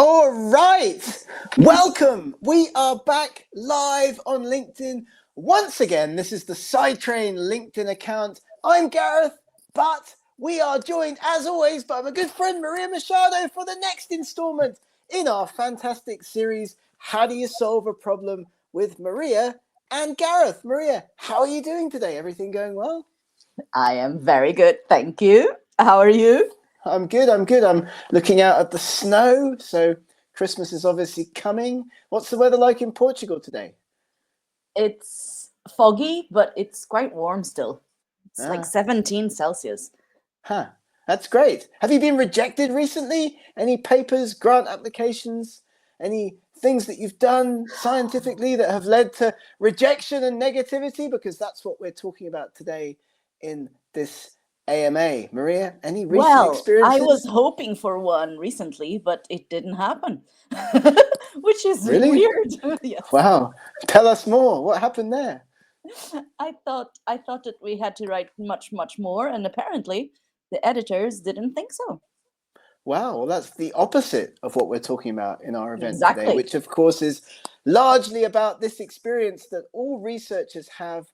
All right, welcome. We are back live on LinkedIn once again. This is the Sidetrain LinkedIn account. I'm Gareth, but we are joined as always by my good friend Maria Machado for the next installment in our fantastic series, How Do You Solve a Problem with Maria and Gareth. Maria, how are you doing today? Everything going well? I am very good, thank you. How are you? I'm good. I'm looking out at the snow. So Christmas is obviously coming. What's the weather like in Portugal today? It's foggy, but it's quite warm still. It's like Ah, 17 Celsius. that's great. Have you been rejected recently? Any papers, grant applications, any things that you've done scientifically that have led to rejection and negativity? Because that's what we're talking about today in this AMA. Maria, any recent Well, I was experiences? hoping for one recently, but it didn't happen, which is Really? weird. Yes. Wow. Tell us more. What happened there? I thought that we had to write much more, and apparently the editors didn't think so. Wow, well, that's the opposite of what we're talking about in our event today, Exactly. which of course is largely about this experience that all researchers have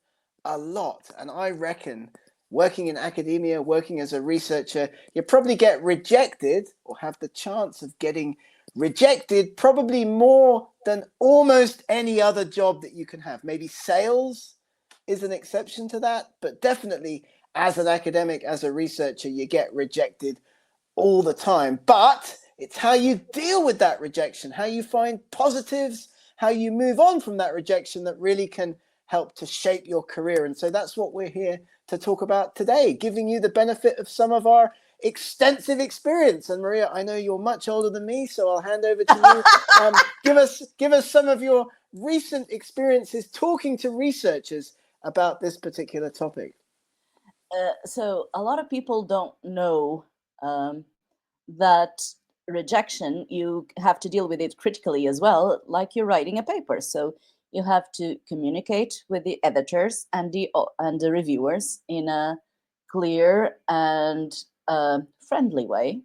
a lot. And I reckon working in academia, working as a researcher, you probably get rejected or have the chance of getting rejected probably more than almost any other job that you can have. Maybe sales is an exception to that, but definitely as an academic, as a researcher, you get rejected all the time. But it's how you deal with that rejection, how you find positives, how you move on from that rejection that really can help to shape your career. And so that's what we're here to talk about today, giving you the benefit of some of our extensive experience. And Maria, I know you're much older than me, so I'll hand over to you. Give us some of your recent experiences talking to researchers about this particular topic. So a lot of people don't know um, that rejection, you have to deal with it critically as well, like you're writing a paper. So you have to communicate with the editors and the reviewers in a clear and friendly way.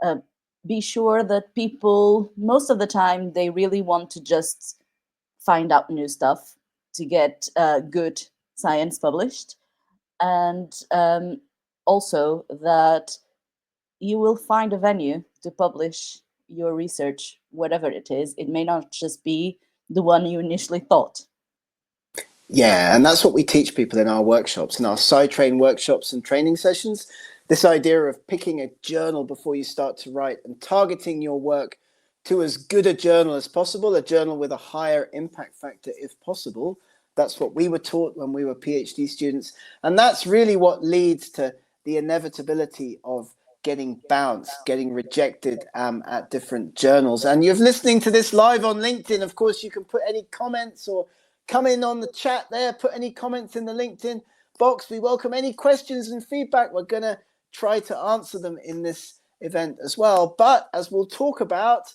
Uh, be sure that people, most of the time, they really want to just find out new stuff to get good science published, and also that you will find a venue to publish your research, whatever it is. It may not just be the one you initially thought. Yeah, and that's what we teach people in our workshops, in our Sidetrain workshops and training sessions. This idea of picking a journal before you start to write and targeting your work to as good a journal as possible, a journal with a higher impact factor if possible. That's what we were taught when we were PhD students. And that's really what leads to the inevitability of getting bounced, getting rejected at different journals. And you're listening to this live on LinkedIn. Of course, you can put any comments or come in on the chat there, put any comments in the LinkedIn box. We welcome any questions and feedback. We're going to try to answer them in this event as well. But as we'll talk about,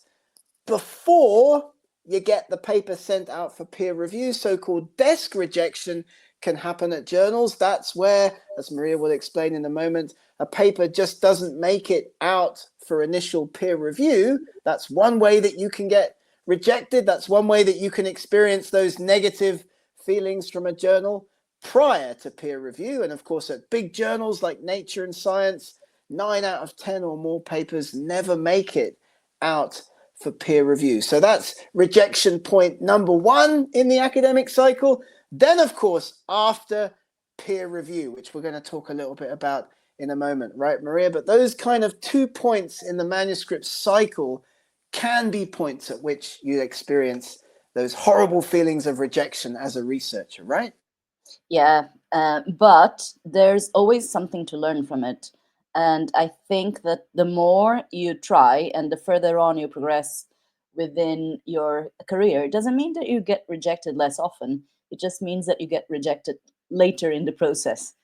before you get the paper sent out for peer review, so-called desk rejection can happen at journals. That's where, as Maria will explain in a moment, a paper just doesn't make it out for initial peer review. That's one way that you can get rejected. That's one way that you can experience those negative feelings from a journal prior to peer review. And of course, at big journals like Nature and Science, 9 out of 10 or more papers never make it out for peer review. So that's rejection point number one in the academic cycle. Then, of course, after peer review, which we're going to talk a little bit about in a moment, right, Maria? But those kind of 2 points in the manuscript cycle can be points at which you experience those horrible feelings of rejection as a researcher, right? Yeah, but there's always something to learn from it. And I think that the more you try and the further on you progress within your career, it doesn't mean that you get rejected less often. It just means that you get rejected later in the process.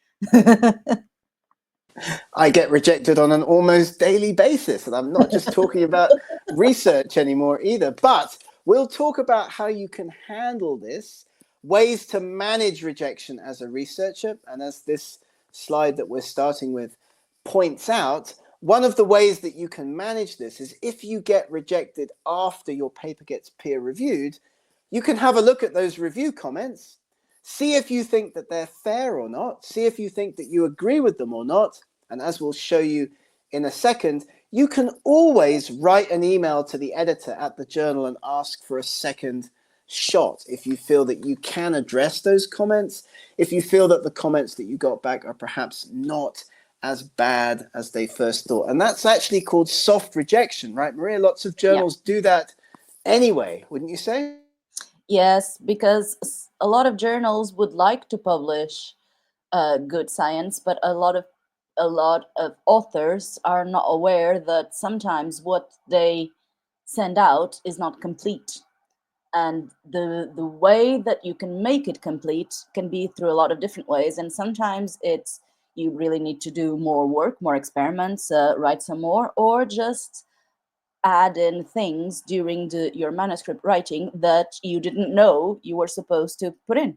I get rejected on an almost daily basis. And I'm not just talking about research anymore either, but we'll talk about how you can handle this, ways to manage rejection as a researcher. And as this slide that we're starting with points out, one of the ways that you can manage this is if you get rejected after your paper gets peer reviewed, you can have a look at those review comments, see if you think that they're fair or not, see if you think that you agree with them or not. And as we'll show you in a second, you can always write an email to the editor at the journal and ask for a second shot if you feel that you can address those comments, if you feel that the comments that you got back are perhaps not as bad as they first thought. And that's actually called soft rejection, right, Maria? Lots of Yeah. journals do that anyway, wouldn't you say? Yes, because a lot of journals would like to publish good science, but a lot of authors are not aware that sometimes what they send out is not complete, and the way that you can make it complete can be through a lot of different ways, and sometimes it's you really need to do more work, more experiments, write some more, or just add in things during your manuscript writing that you didn't know you were supposed to put in.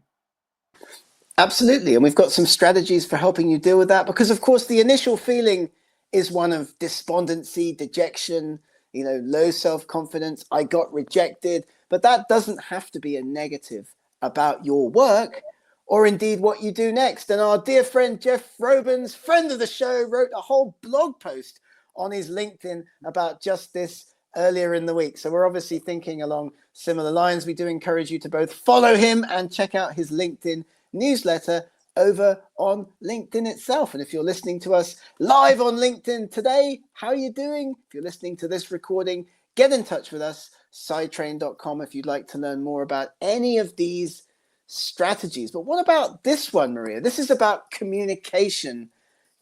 Absolutely. And we've got some strategies for helping you deal with that because, of course, the initial feeling is one of despondency, dejection, low self-confidence. I got rejected. But that doesn't have to be a negative about your work or indeed what you do next. And our dear friend Jeff Robins, friend of the show, wrote a whole blog post on his LinkedIn about just this earlier in the week. So we're obviously thinking along similar lines. We do encourage you to both follow him and check out his LinkedIn newsletter over on LinkedIn itself. And if you're listening to us live on LinkedIn today, how are you doing? If you're listening to this recording, get in touch with us, sidetrain.com, if you'd like to learn more about any of these strategies. But what about this one, Maria? This is about communication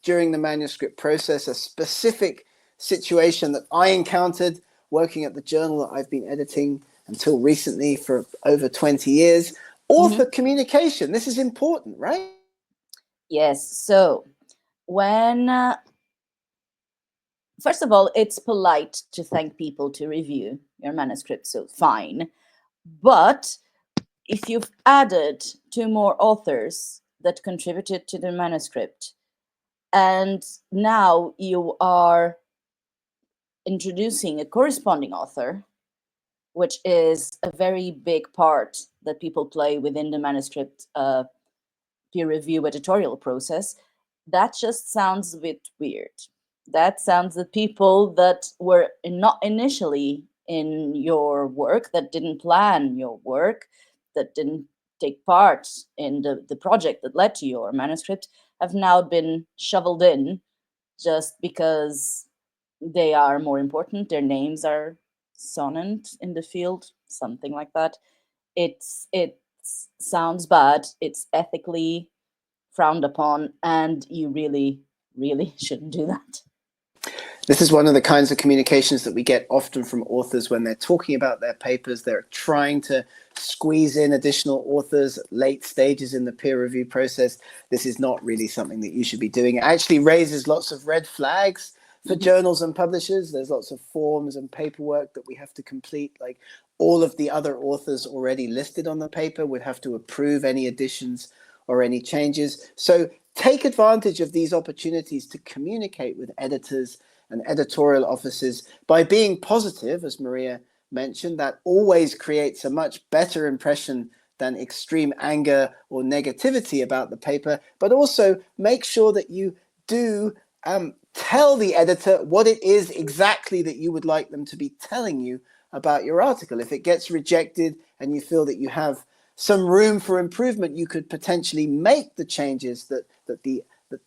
during the manuscript process, a specific situation that I encountered working at the journal that I've been editing until recently for over 20 years. Author communication. This is important, right? Yes. So when first of all, it's polite to thank people to review your manuscript, so fine. But if you've added two more authors that contributed to the manuscript, and now you are introducing a corresponding author, which is a very big part that people play within the manuscript peer review editorial process, that just sounds a bit weird. That sounds that people that were not initially in your work, that didn't plan your work, that didn't take part in the project that led to your manuscript, have now been shoveled in just because they are more important. Their names are sonant in the field, something like that. It sounds bad. It's ethically frowned upon, and you really, really shouldn't do that. This is one of the kinds of communications that we get often from authors when they're talking about their papers. They're trying to squeeze in additional authors at late stages in the peer review process. This is not really something that you should be doing. It actually raises lots of red flags for journals and publishers. There's lots of forms and paperwork that we have to complete. Like all of the other authors already listed on the paper would have to approve any additions or any changes. So take advantage of these opportunities to communicate with editors and editorial offices by being positive, as Maria mentioned. That always creates a much better impression than extreme anger or negativity about the paper, but also make sure that you do tell the editor what it is exactly that you would like them to be telling you about your article. If it gets rejected and you feel that you have some room for improvement, you could potentially make the changes that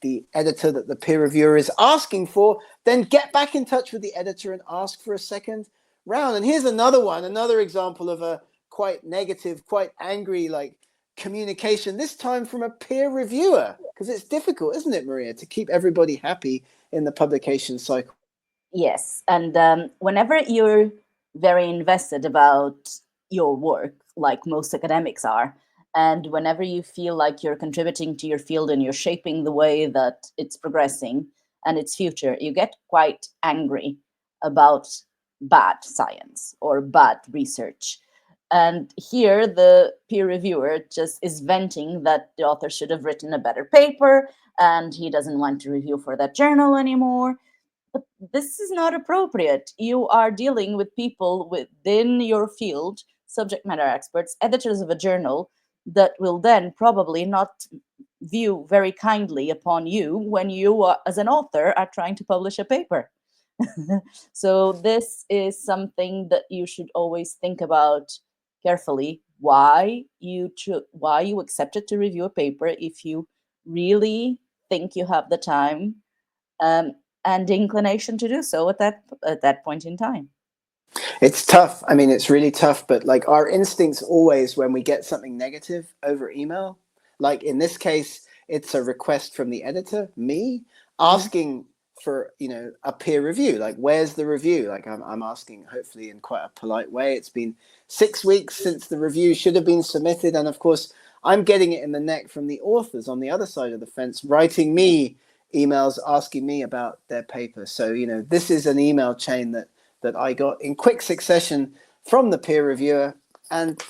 the editor, that the peer reviewer is asking for, then get back in touch with the editor and ask for a second round. And here's another example of a quite negative, quite angry, like communication, this time from a peer reviewer, because it's difficult, isn't it, Maria, to keep everybody happy in the publication cycle. Yes, and whenever you're very invested about your work, like most academics are, and whenever you feel like you're contributing to your field and you're shaping the way that it's progressing and its future, you get quite angry about bad science or bad research. And here, the peer reviewer just is venting that the author should have written a better paper and he doesn't want to review for that journal anymore. But this is not appropriate. You are dealing with people within your field, subject matter experts, editors of a journal, that will then probably not view very kindly upon you when you, as an author, are trying to publish a paper. So this is something that you should always think about carefully, why you accepted to review a paper if you really think you have the time, um, and the inclination to do so at that point in time. It's tough. I mean, it's really tough, but like our instincts always when we get something negative over email, like in this case, it's a request from the editor, me, Mhm. asking for, a peer review. Like, where's the review? Like I'm asking hopefully in quite a polite way. It's been 6 weeks since the review should have been submitted. And of course, I'm getting it in the neck from the authors on the other side of the fence, writing me emails asking me about their paper. So, this is an email chain that I got in quick succession from the peer reviewer. And,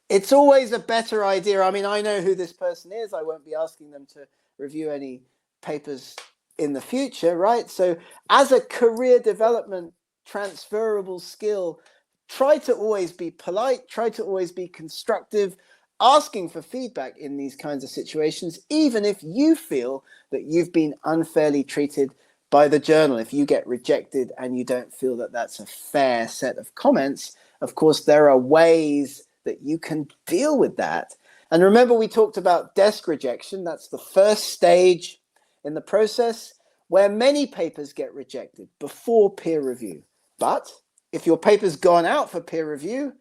it's always a better idea. I mean, I know who this person is. I won't be asking them to review any papers in the future, right? So, as a career development transferable skill, try to always be polite, try to always be constructive, asking for feedback in these kinds of situations, even if you feel that you've been unfairly treated by the journal. If you get rejected and you don't feel that that's a fair set of comments, of course, there are ways that you can deal with that. And remember, we talked about desk rejection. That's the first stage in the process where many papers get rejected before peer review. But if your paper's gone out for peer review,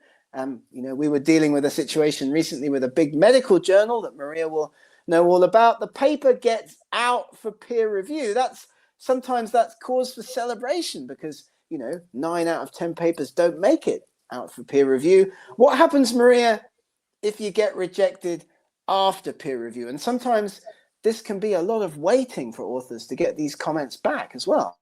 we were dealing with a situation recently with a big medical journal that Maria will know all about. The paper gets out for peer review. Sometimes that's cause for celebration because 9 out of 10 papers don't make it out for peer review. What happens, Maria, if you get rejected after peer review? And sometimes this can be a lot of waiting for authors to get these comments back as well.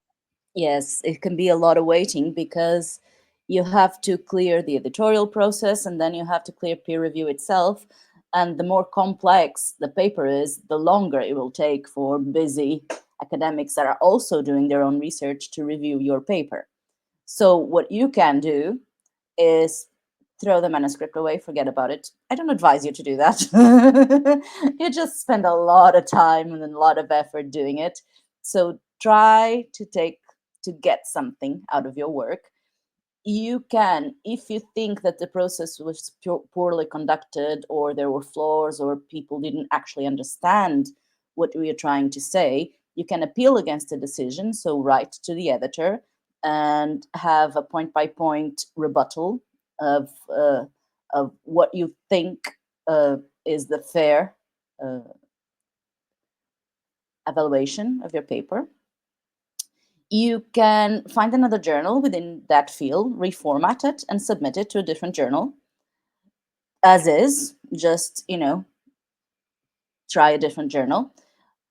Yes, it can be a lot of waiting because you have to clear the editorial process and then you have to clear peer review itself. And the more complex the paper is, the longer it will take for busy academics that are also doing their own research to review your paper. So, what you can do is throw the manuscript away, forget about it. I don't advise you to do that. You just spend a lot of time and a lot of effort doing it. So try to get something out of your work. You can, if you think that the process was poorly conducted or there were flaws or people didn't actually understand what we are trying to say, you can appeal against the decision. So write to the editor and have a point by point rebuttal of uh, of what you think is the fair uh, evaluation of your paper. You can find another journal within that field, reformat it, and submit it to a different journal as is. Just, try a different journal.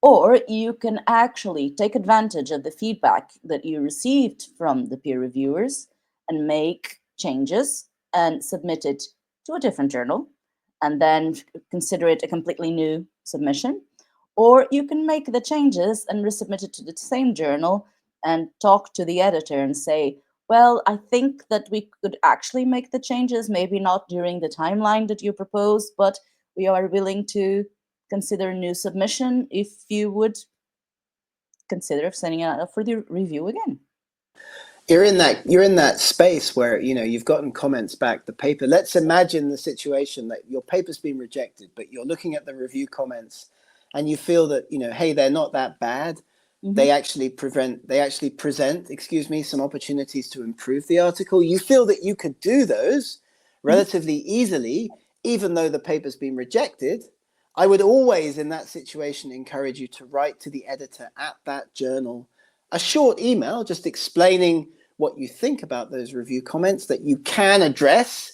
Or you can actually take advantage of the feedback that you received from the peer reviewers and make changes and submit it to a different journal and then consider it a completely new submission. Or you can make the changes and resubmit it to the same journal and talk to the editor and say, well, I think that we could actually make the changes, maybe not during the timeline that you proposed, but we are willing to consider a new submission if you would consider sending it out for the review again. You're in that space where you've gotten comments back. The paper, let's imagine the situation that your paper's been rejected, but you're looking at the review comments and you feel that hey, they're not that bad. Mm-hmm. They actually present, excuse me, some opportunities to improve the article. You feel that you could do those Mm-hmm. relatively easily, even though the paper's been rejected. I would always, in that situation, encourage you to write to the editor at that journal a short email just explaining what you think about those review comments, that you can address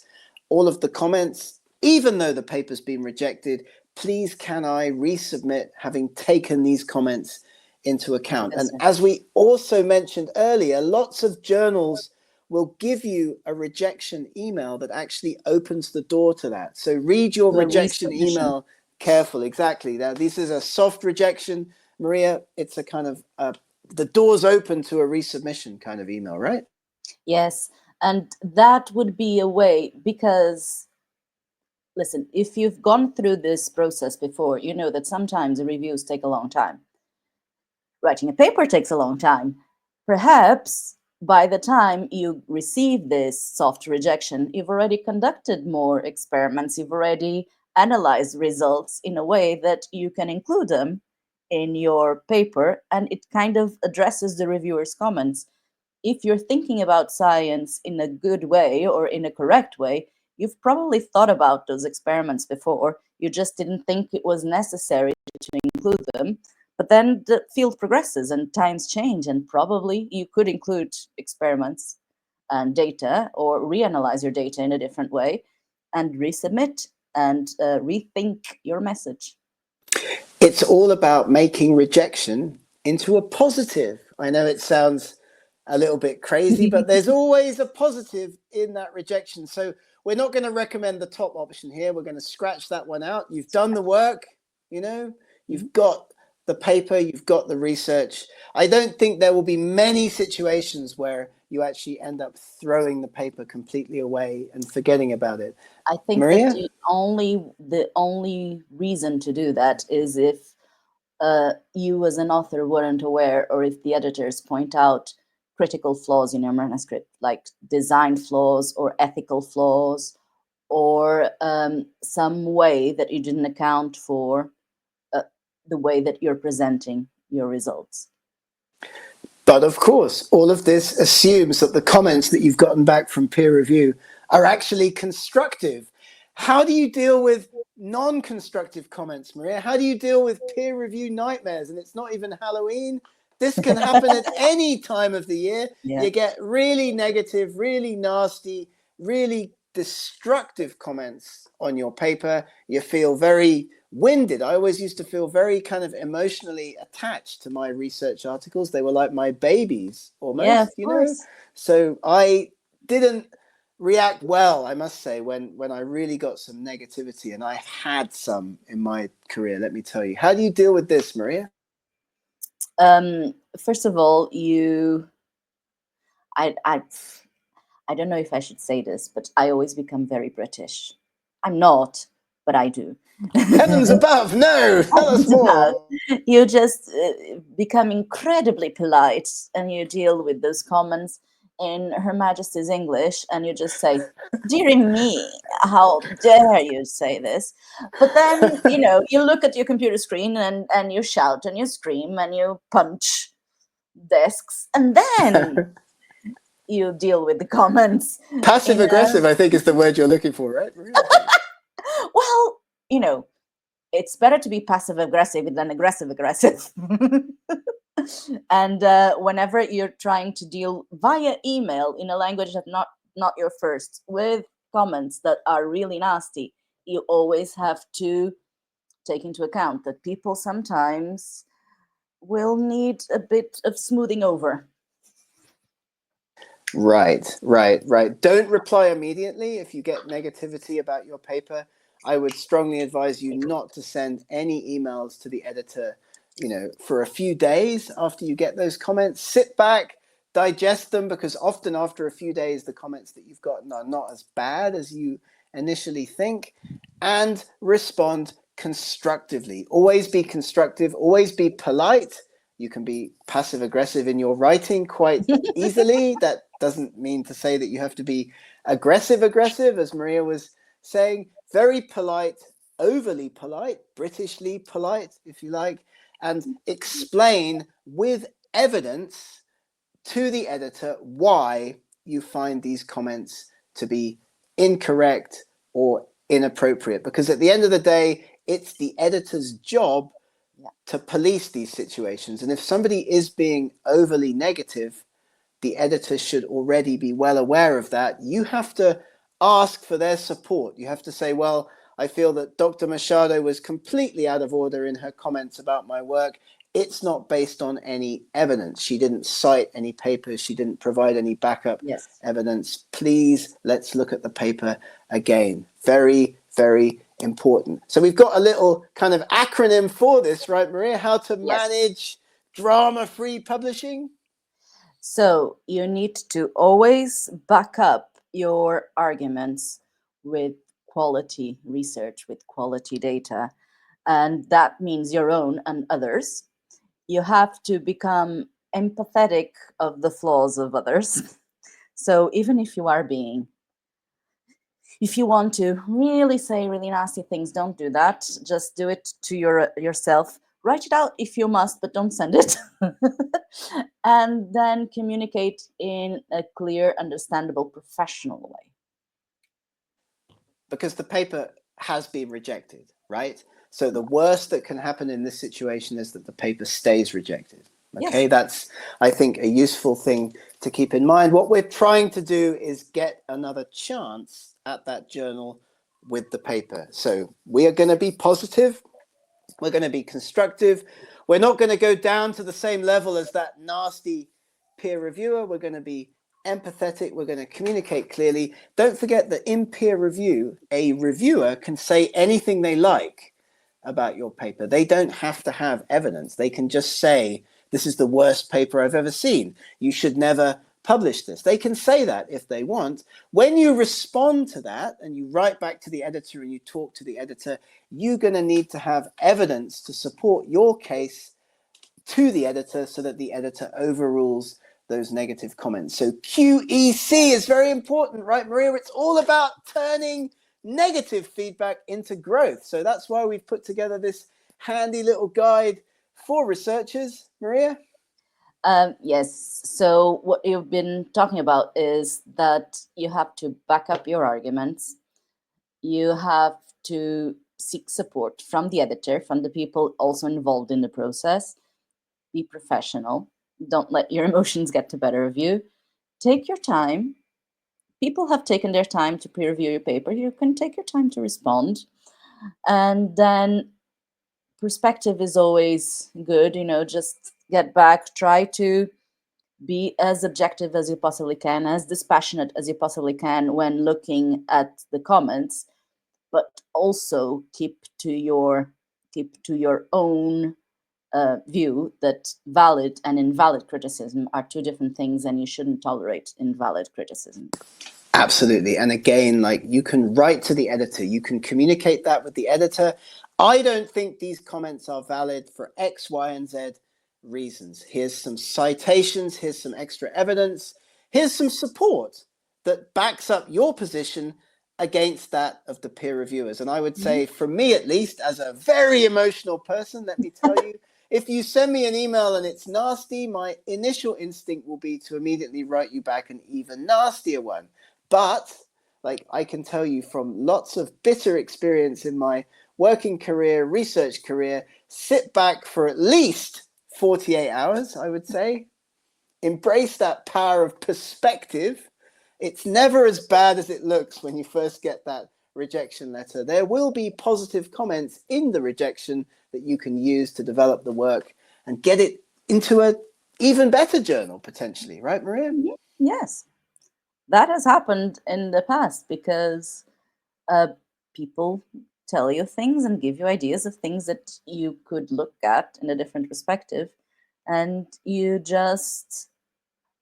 all of the comments, even though the paper's been rejected. Please, can I resubmit having taken these comments into account? Yes, And sir. as we also mentioned earlier, lots of journals will give you a rejection email that actually opens the door to that. So read your To a rejection resubmission. email careful. Exactly. Now, this is a soft rejection, Maria. It's a kind of the door's open to a resubmission kind of email, right? Yes, and that would be a way, because listen, if you've gone through this process before, you know that sometimes the reviews take a long time. Writing a paper takes a long time. Perhaps by the time you receive this soft rejection, you've already conducted more experiments, you've already analyzed results in a way that you can include them in your paper, and it kind of addresses the reviewer's comments. If you're thinking about science in a good way or in a correct way, you've probably thought about those experiments before. You just didn't think it was necessary to include them. But then the field progresses and times change, and probably you could include experiments and data, or reanalyze your data in a different way and resubmit and rethink your message. It's all about making rejection into a positive. I know it sounds a little bit crazy, but there's always a positive in that rejection. So we're not going to recommend the top option here. We're going to scratch that one out. You've done the work, you know, you've got the paper, you've got the research. I don't think there will be many situations where you actually end up throwing the paper completely away and forgetting about it. I think that Maria? the only reason to do that is if you as an author weren't aware, or if the editors point out critical flaws in your manuscript, like design flaws or ethical flaws, or some way that you didn't account for the way that you're presenting your results. But of course, all of this assumes that the comments that you've gotten back from peer review are actually constructive. How do you deal with non-constructive comments, Maria? How do you deal with peer review nightmares? And it's not even Halloween. This can happen at any time of the year. Yeah. You get really negative, really nasty, really destructive comments on your paper. You feel very winded. I always used to feel very kind of emotionally attached to my research articles. They were like my babies almost, Yeah, of you know? course. So I didn't react well, I must say, when I really got some negativity, and I had some in my career, let me tell you. How do you deal with this, Maria? First of all, I don't know if I should say this, but I always become very British. I'm not, but I do. Heavens above, no, tell us It's about, more. you just become incredibly polite, and you deal with those comments in Her Majesty's English, and you just say, "Dearie me, how dare you say this?" But then, you look at your computer screen, and you shout and you scream and you punch desks, and then you deal with the comments Passive in a, aggressive, I think, is the word you're looking for, right, Maria? well, it's better to be passive aggressive than aggressive aggressive. And whenever you're trying to deal via email in a language that's not your first, with comments that are really nasty, you always have to take into account that people sometimes will need a bit of smoothing over. Right. Don't reply immediately if you get negativity about your paper. I would strongly advise you not to send any emails to the editor, for a few days after you get those comments. Sit back, digest them, because often after a few days, the comments that you've gotten are not as bad as you initially think, and respond constructively. Always be constructive, always be polite. You can be passive aggressive in your writing quite easily. That doesn't mean to say that you have to be aggressive, as Maria was saying. Very polite, overly polite, Britishly polite, if you like, and explain with evidence to the editor why you find these comments to be incorrect or inappropriate. Because at the end of the day, it's the editor's job to police these situations. And if somebody is being overly negative, the editor should already be well aware of that. You have to ask for their support. You have to say, well, I feel that Dr. Machado was completely out of order in her comments about my work. It's not based on any evidence. She didn't cite any papers. She didn't provide any backup evidence. Please, let's look at the paper again. Very, very important. So we've got a little kind of acronym for this, right, Maria? How to manage drama-free publishing? So you need to always back up your arguments with quality research, with quality data. And that means your own and others. You have to become empathetic of the flaws of others. So even if you are being, if you want to really say really nasty things, don't do that. Just do it to yourself. Write it out if you must, but don't send it. And then communicate in a clear, understandable, professional way. Because the paper has been rejected, right? So the worst that can happen in this situation is that the paper stays rejected. Okay, Yes. that's, I think, a useful thing to keep in mind. What we're trying to do is get another chance at that journal with the paper. So we are going to be positive. We're going to be constructive. We're not going to go down to the same level as that nasty peer reviewer. We're going to be empathetic. We're going to communicate clearly. Don't forget that in peer review, a reviewer can say anything they like about your paper. They don't have to have evidence. They can just say, this is the worst paper I've ever seen. You should never publish this. They can say that if they want. When you respond to that and you write back to the editor and you talk to the editor, you're going to need to have evidence to support your case to the editor so that the editor overrules those negative comments. So QEC is very important, right, Maria? It's all about turning negative feedback into growth. So that's why we've put together this handy little guide for researchers. Maria? Yes. So what you've been talking about is that you have to back up your arguments. You have to seek support from the editor, from the people also involved in the process. Be professional. Don't let your emotions get the better of you. Take your time. People have taken their time to peer review your paper. You can take your time to respond. And then perspective is always good. Just get back, try to be as objective as you possibly can, as dispassionate as you possibly can when looking at the comments, but also keep to your own view that valid and invalid criticism are two different things, and you shouldn't tolerate invalid criticism. Absolutely. And again, like, you can write to the editor, you can communicate that with the editor. I don't think these comments are valid for X, Y, and Z reasons. Here's some citations, here's some extra evidence, here's some support that backs up your position against that of the peer reviewers. And I would say, for me at least, as a very emotional person, let me tell you, if you send me an email and it's nasty, my initial instinct will be to immediately write you back an even nastier one. But, like, I can tell you from lots of bitter experience in my working career, research career, sit back for at least 48 hours, I would say. Embrace that power of perspective. It's never as bad as it looks when you first get that rejection letter. There will be positive comments in the rejection that you can use to develop the work and get it into an even better journal, potentially. Right, Maria? Yes, that has happened in the past because people tell you things and give you ideas of things that you could look at in a different perspective. And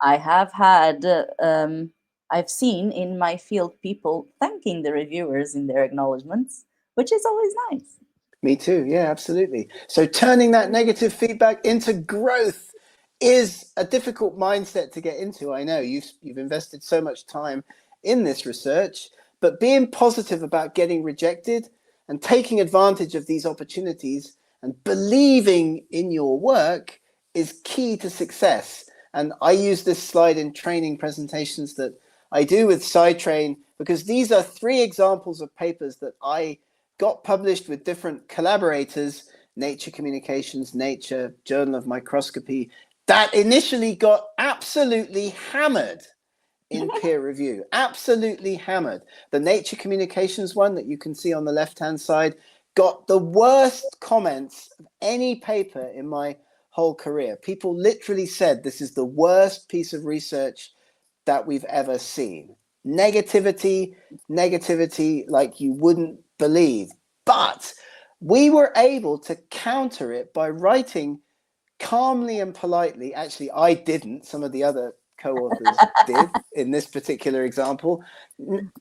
I have had, I've seen in my field people thanking the reviewers in their acknowledgements, which is always nice. Me too. Yeah, absolutely. So turning that negative feedback into growth is a difficult mindset to get into. I know you've invested so much time in this research, but being positive about getting rejected and taking advantage of these opportunities and believing in your work is key to success. And I use this slide in training presentations that I do with SciTrain because these are 3 examples of papers that I got published with different collaborators, Nature Communications, Nature, Journal of Microscopy, that initially got absolutely hammered in peer review, absolutely hammered. The Nature Communications one that you can see on the left-hand side got the worst comments of any paper in my whole career. People literally said this is the worst piece of research that we've ever seen. Negativity like you wouldn't believe. But we were able to counter it by writing calmly and politely, actually, I didn't, some of the other co-authors did in this particular example,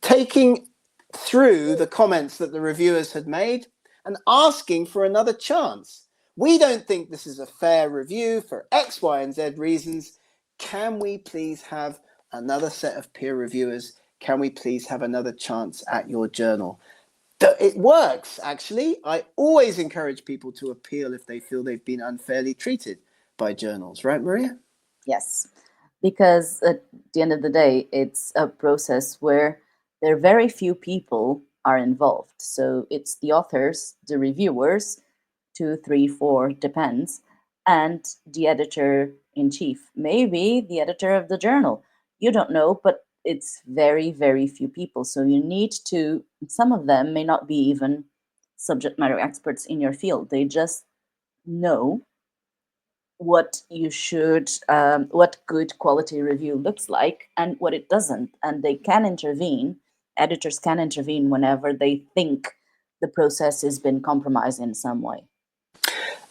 taking through the comments that the reviewers had made and asking for another chance. We don't think this is a fair review for X, Y, and Z reasons. Can we please have another set of peer reviewers? Can we please have another chance at your journal? It works, actually. I always encourage people to appeal if they feel they've been unfairly treated by journals. Right, Maria? Yes, because at the end of the day, it's a process where there are very few people are involved. So it's the authors, the reviewers, 2, 3, 4, depends, and the editor in chief, maybe the editor of the journal. You don't know, but it's very, very few people. So you need to, some of them may not be even subject matter experts in your field. They just know what you should, what good quality review looks like and what it doesn't. And they can intervene, editors can intervene whenever they think the process has been compromised in some way.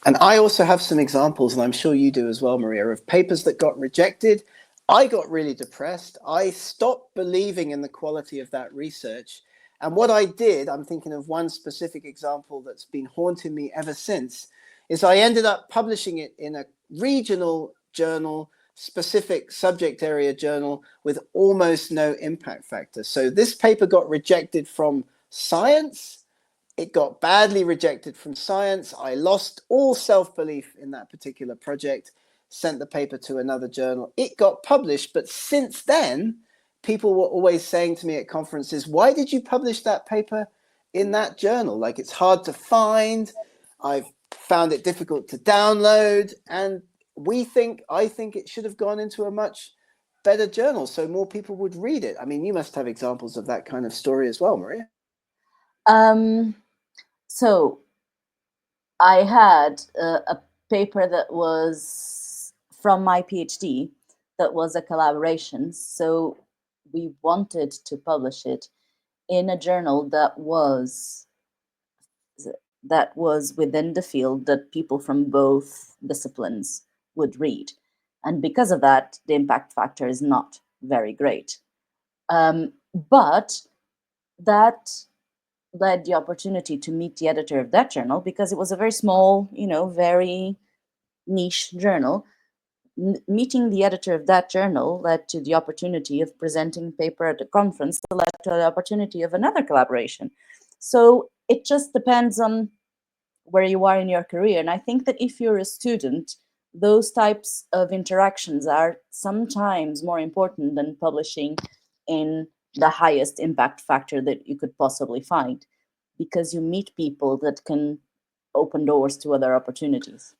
And I also have some examples, and I'm sure you do as well, Maria, of papers that got rejected. I got really depressed. I stopped believing in the quality of that research. And what I did, I'm thinking of one specific example that's been haunting me ever since, is I ended up publishing it in a regional journal, specific subject area journal with almost no impact factor. So this paper got rejected from Science. It got badly rejected from Science. I lost all self-belief in that particular project, sent the paper to another journal. It got published, but since then, people were always saying to me at conferences, why did you publish that paper in that journal? Like, it's hard to find. I've found it difficult to download. And I think it should have gone into a much better journal so more people would read it. I mean, you must have examples of that kind of story as well, Maria. So I had a paper that was from my PhD that was a collaboration. So we wanted to publish it in a journal that was within the field that people from both disciplines would read. And because of that, the impact factor is not very great. But that led the opportunity to meet the editor of that journal because it was a very small, very niche journal. Meeting the editor of that journal led to the opportunity of presenting paper at a conference that led to the opportunity of another collaboration. So it just depends on where you are in your career. And I think that if you're a student, those types of interactions are sometimes more important than publishing in the highest impact factor that you could possibly find, because you meet people that can open doors to other opportunities.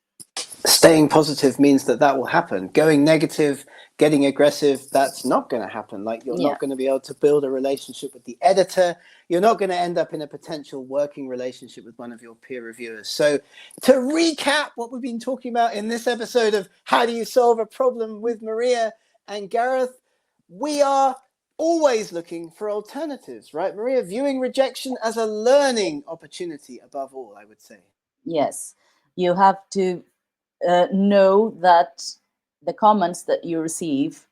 Staying positive means that will happen. Going negative, getting aggressive, that's not going to happen. Like, you're not going to be able to build a relationship with the editor. You're not going to end up in a potential working relationship with one of your peer reviewers. So to recap what we've been talking about in this episode of How Do You Solve a Problem with Maria and Gareth, we are always looking for alternatives, right, Maria? Viewing rejection as a learning opportunity above all, I would say. Yes, you have to know that the comments that you receive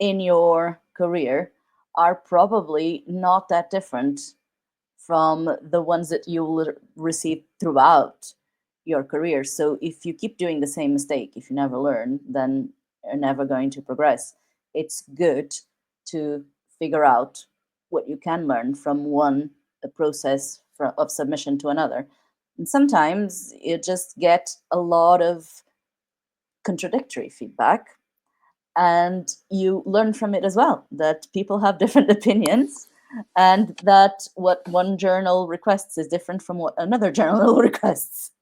in your career are probably not that different from the ones that you will receive throughout your career. So if you keep doing the same mistake, if you never learn, then you're never going to progress. It's good to figure out what you can learn from one process of submission to another. And sometimes you just get a lot of contradictory feedback, and you learn from it as well that people have different opinions, and that what one journal requests is different from what another journal requests.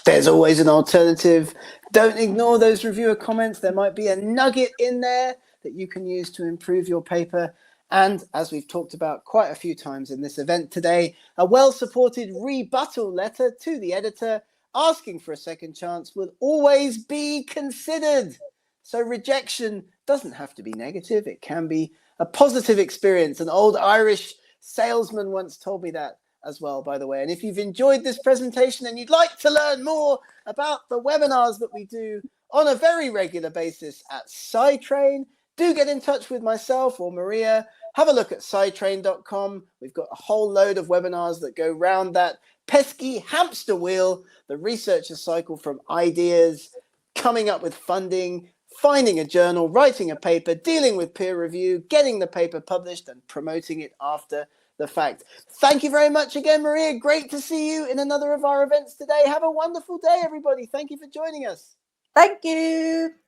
There's always an alternative. Don't ignore those reviewer comments. There might be a nugget in there that you can use to improve your paper. And as we've talked about quite a few times in this event today, a well-supported rebuttal letter to the editor asking for a second chance will always be considered. So rejection doesn't have to be negative. It can be a positive experience. An old Irish salesman once told me that as well, by the way. And if you've enjoyed this presentation and you'd like to learn more about the webinars that we do on a very regular basis at SciTrain, do get in touch with myself or Maria. Have a look at Sidetrain.com. We've got a whole load of webinars that go round that pesky hamster wheel, the researcher cycle from ideas, coming up with funding, finding a journal, writing a paper, dealing with peer review, getting the paper published and promoting it after the fact. Thank you very much again, Maria. Great to see you in another of our events today. Have a wonderful day, everybody. Thank you for joining us. Thank you.